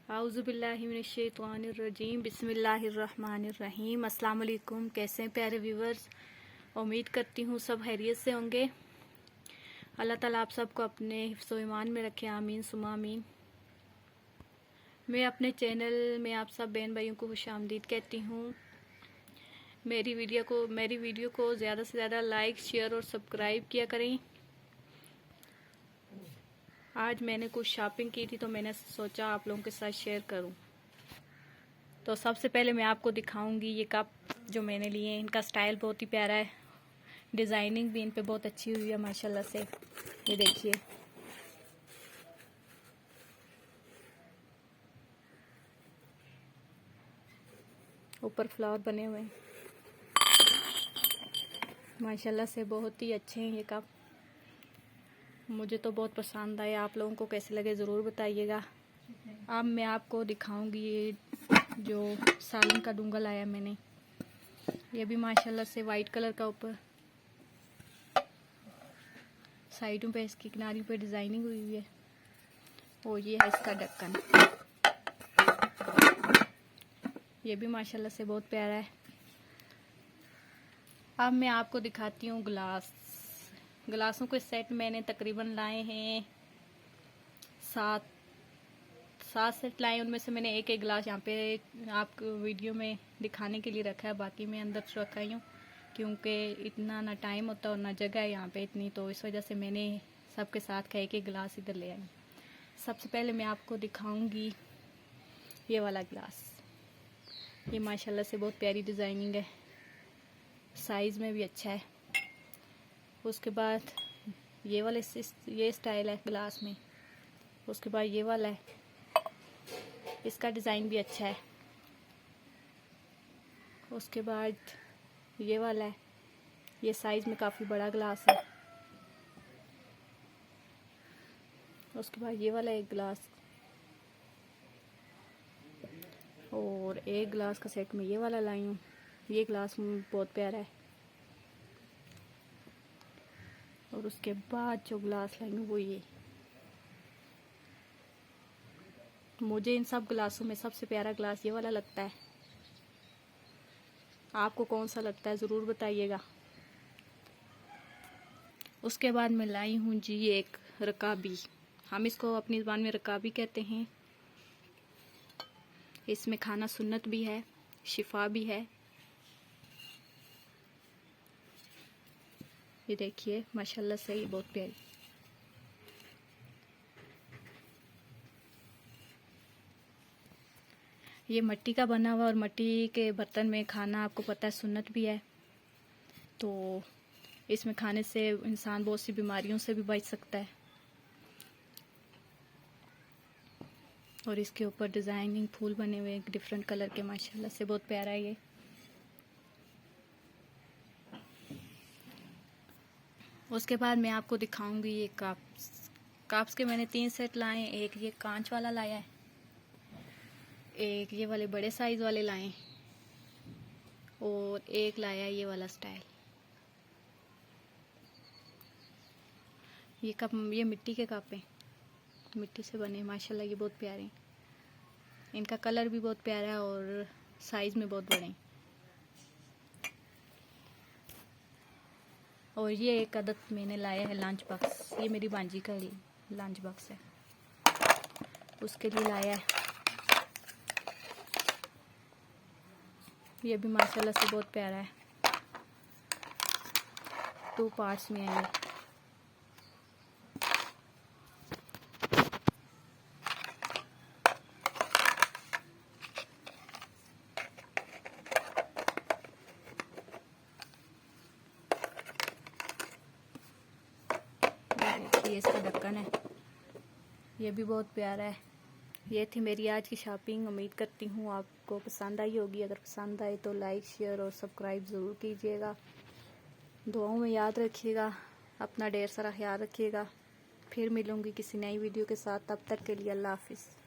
आउज़ुबिल्लाहिमिनश्शैतानिर्रजीम बिस्मिल्लाहिर्रहमानिर्रहीम। अस्सलाम वालेकुम। कैसे हैं प्यारे व्यूवर्स? उम्मीद करती हूँ सब खैरियत से होंगे। अल्लाह ताला आप सबको अपने हिफ्ज़ व ईमान में रखे, आमीन सुमा आमीन। मैं अपने चैनल में आप सब बहन भाइयों को खुशामदीद कहती हूँ। मेरी वीडियो को ज़्यादा से ज़्यादा लाइक, शेयर और सब्सक्राइब किया करें। आज मैंने कुछ शॉपिंग की थी तो मैंने सोचा आप लोगों के साथ शेयर करूं। तो सबसे पहले मैं आपको दिखाऊंगी ये कप जो मैंने लिए हैं। इनका स्टाइल बहुत ही प्यारा है, डिज़ाइनिंग भी इन पे बहुत अच्छी हुई है माशाल्लाह से। ये देखिए, ऊपर फ्लावर बने हुए हैं माशाल्लाह से, बहुत ही अच्छे हैं ये कप। मुझे तो बहुत पसंद आए, आप लोगों को कैसे लगे ज़रूर बताइएगा। अब मैं आपको दिखाऊंगी ये जो सालन का डूंगा लाया मैंने। ये भी माशाल्लाह से वाइट कलर का, ऊपर साइडों पे इसकी किनारियों पे डिज़ाइनिंग हुई हुई है। और ये है इसका ढक्कन, ये भी माशाल्लाह से बहुत प्यारा है। अब मैं आपको दिखाती हूँ गिलासों के सेट मैंने तकरीबन लाए हैं 7 सेट लाए। उनमें से मैंने एक गिलास यहाँ पे आपको वीडियो में दिखाने के लिए रखा है, बाकी मैं अंदर रखाई हूँ क्योंकि इतना ना टाइम होता और ना जगह है यहाँ पे इतनी, तो इस वजह से मैंने सबके साथ का एक गिलास इधर ले आई। सबसे पहले मैं आपको दिखाऊंगी ये वाला गिलास। ये माशाल्लाह से बहुत प्यारी डिज़ाइनिंग है, साइज़ में भी अच्छा है। उसके बाद ये स्टाइल है गिलास में। उसके बाद ये वाला है, इसका डिज़ाइन भी अच्छा है। उसके बाद ये वाला है, ये साइज़ में काफ़ी बड़ा गिलास है। उसके बाद ये वाला एक गिलास, और एक गिलास का सेट में ये वाला लाई हूँ। ये गिलास बहुत प्यारा है। और उसके बाद जो गिलास लाई हूँ वो ये। मुझे इन सब गिलासों में सबसे प्यारा गिलास ये वाला लगता है। आपको कौन सा लगता है ज़रूर बताइएगा। उसके बाद मैं लाई हूँ जी एक रकाबी, हम इसको अपनी ज़बान में रकाबी कहते हैं। इसमें खाना सुन्नत भी है, शिफा भी है। ये देखिए माशाल्लाह से ये बहुत प्यारी। ये मिट्टी का बना हुआ, और मिट्टी के बर्तन में खाना आपको पता है सुन्नत भी है, तो इसमें खाने से इंसान बहुत सी बीमारियों से भी बच सकता है। और इसके ऊपर डिज़ाइनिंग फूल बने हुए डिफरेंट कलर के, माशाल्लाह से बहुत प्यारा है ये। उसके बाद मैं आपको दिखाऊंगी ये कप्स के मैंने 3 सेट लाए हैं। एक ये कांच वाला लाया है, एक ये वाले बड़े साइज वाले लाए, और एक लाया ये वाला स्टाइल। ये कप, ये मिट्टी के कप हैं, मिट्टी से बने माशाल्लाह, ये बहुत प्यारे हैं। इनका कलर भी बहुत प्यारा है और साइज में बहुत बड़े हैं। और ये एक अदद मैंने लाया है लंच बॉक्स, ये मेरी भांजी का लंच बॉक्स है, उसके लिए लाया है। ये भी माशाल्लाह से बहुत प्यारा है, 2 पार्ट्स में है ये। ये इसका ढक्कन है, ये भी बहुत प्यारा है। ये थी मेरी आज की शॉपिंग। उम्मीद करती हूँ आपको पसंद आई होगी। अगर पसंद आए तो लाइक, शेयर और सब्सक्राइब ज़रूर कीजिएगा। दुआओं में याद रखिएगा, अपना ढेर सारा ख्याल रखिएगा। फिर मिलूँगी किसी नई वीडियो के साथ, तब तक के लिए अल्लाह हाफिज़।